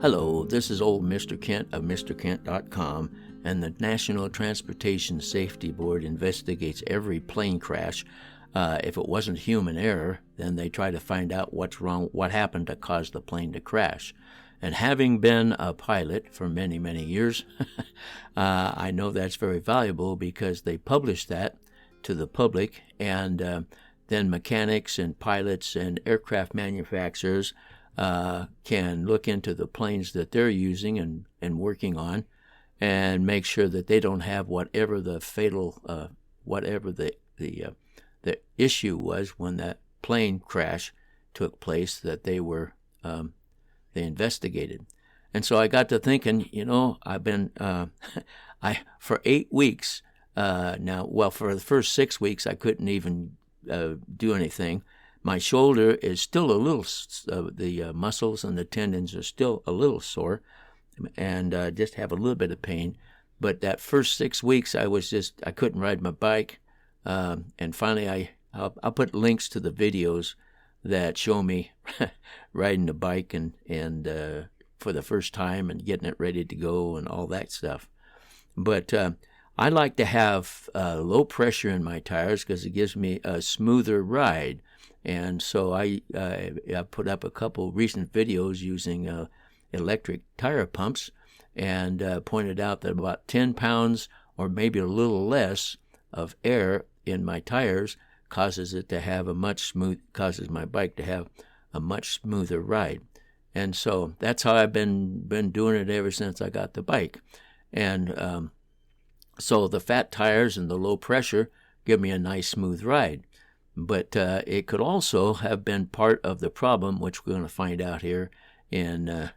Hello, this is old Mr. Kent of MrKent.com, and the National Transportation Safety Board investigates every plane crash. If it wasn't human error, then they try to find out what's wrong, what happened to cause the plane to crash. And having been a pilot for many, many years, I know that's very valuable because they publish that to the public, and then mechanics and pilots and aircraft manufacturers can look into the planes that they're using and working on and make sure that they don't have whatever the fatal, whatever the issue was when that plane crash took place, that they investigated. And so I got to thinking, I've been, for 8 weeks now, well, for the first 6 weeks, I couldn't even do anything. My shoulder is still a little, the muscles and the tendons are still a little sore and just have a little bit of pain. But that first 6 weeks, I couldn't ride my bike. And finally, I'll put links to the videos that show me riding the bike and for the first time and getting it ready to go and all that stuff. But I like to have low pressure in my tires because it gives me a smoother ride. And so I put up a couple recent videos using electric tire pumps and pointed out that about 10 pounds or maybe a little less of air in my tires causes my bike to have a much smoother ride. And so that's how I've been doing it ever since I got the bike. And so the fat tires and the low pressure give me a nice smooth ride. But it could also have been part of the problem, which we're going to find out here in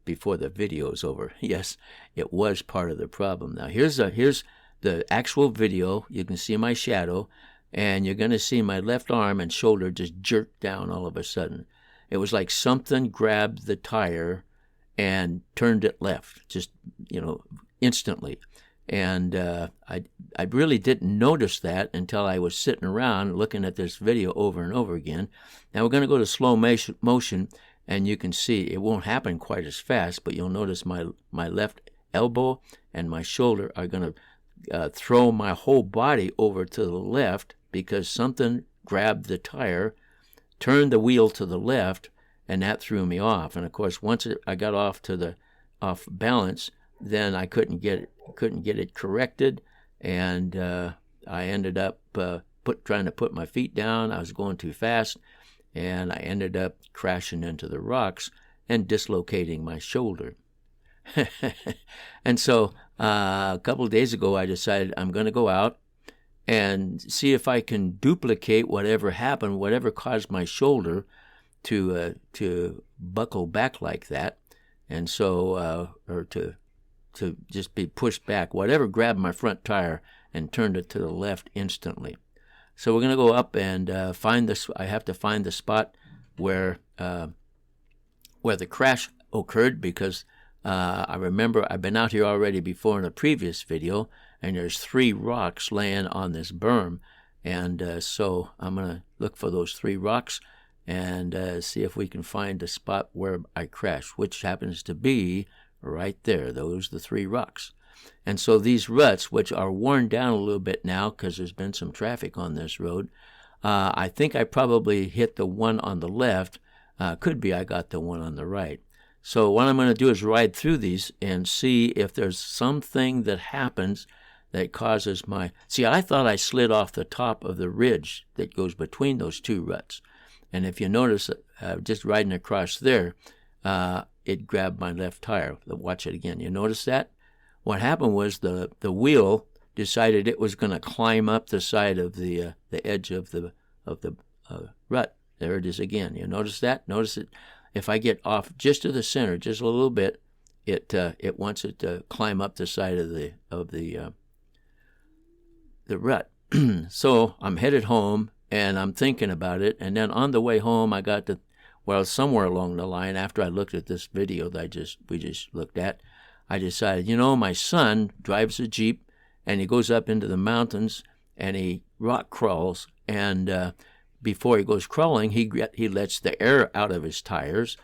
before the video is over. Yes, it was part of the problem. Now here's the actual video. You can see my shadow, and you're going to see my left arm and shoulder just jerk down all of a sudden. It was like something grabbed the tire and turned it left, just instantly. And I really didn't notice that until I was sitting around looking at this video over and over again. Now we're going to go to slow motion, and you can see it won't happen quite as fast, but you'll notice my left elbow and my shoulder are going to throw my whole body over to the left because something grabbed the tire, turned the wheel to the left, and that threw me off. And of course, once I got off balance, then I couldn't get it corrected, and I ended up trying to put my feet down. I was going too fast, and I ended up crashing into the rocks and dislocating my shoulder. And so a couple of days ago, I decided I'm going to go out and see if I can duplicate whatever happened, whatever caused my shoulder to buckle back like that, and so or to just be pushed back, whatever grabbed my front tire and turned it to the left instantly. So we're going to go up and find this. I have to find the spot where the crash occurred because I remember I've been out here already before in a previous video, and there's 3 rocks laying on this berm, and so I'm going to look for those 3 rocks and see if we can find the spot where I crashed, which happens to be right there. Those are the 3 rocks. And so these ruts, which are worn down a little bit now because there's been some traffic on this road, I think I probably hit the one on the left. Could be I got the one on the right. So what I'm going to do is ride through these and see if there's something that happens that causes See, I thought I slid off the top of the ridge that goes between those 2 ruts. And if you notice, just riding across there, it grabbed my left tire. Watch it again. You notice that? What happened was the wheel decided it was going to climb up the side of the edge of the rut. There it is again. You notice that? Notice it. If I get off just to the center, just a little bit, it wants it to climb up the side of the rut. So I'm headed home and I'm thinking about it. And then on the way home, I got to somewhere along the line, after I looked at this video that we just looked at, I decided, my son drives a Jeep and he goes up into the mountains and he rock crawls, and before he goes crawling, he lets the air out of his tires,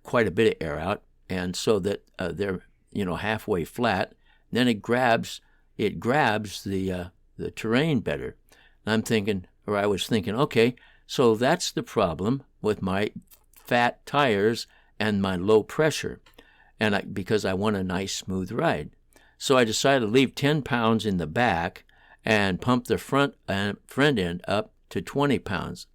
quite a bit of air out, and so that they're halfway flat. Then it grabs the terrain better. I'm thinking, or I was thinking, okay, so that's the problem with my fat tires and my low pressure, and because I want a nice smooth ride. So I decided to leave 10 pounds in the back and pump the front end up to 20 pounds.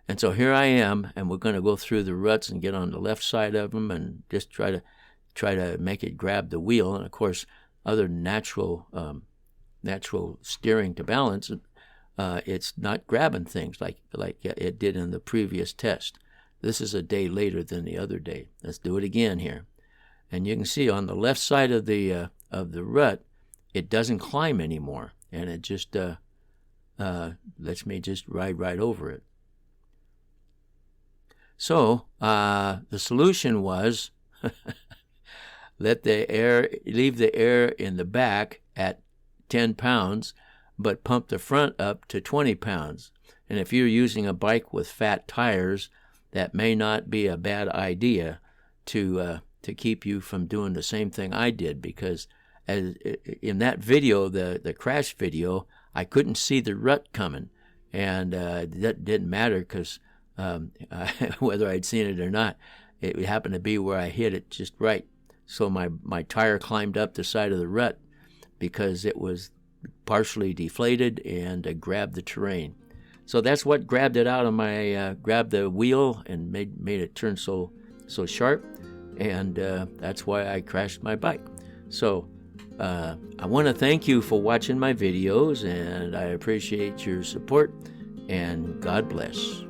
And so here I am, and we're going to go through the ruts and get on the left side of them and just try to make it grab the wheel. And of course, other natural steering to balance, it's not grabbing things like it did in the previous test. This is a day later than the other day. Let's do it again here. And you can see on the left side of the rut, it doesn't climb anymore, and it just lets me just ride right over it. So the solution was leave the air in the back at 10 pounds, but pump the front up to 20 pounds. And if you're using a bike with fat tires, that may not be a bad idea to keep you from doing the same thing I did, because in that video, the crash video, I couldn't see the rut coming, and that didn't matter because whether I'd seen it or not, it happened to be where I hit it just right. So my tire climbed up the side of the rut because it was partially deflated and grabbed the terrain. So that's what grabbed it out of grabbed the wheel and made it turn so sharp, and that's why I crashed my bike. So I want to thank you for watching my videos, and I appreciate your support, and God bless.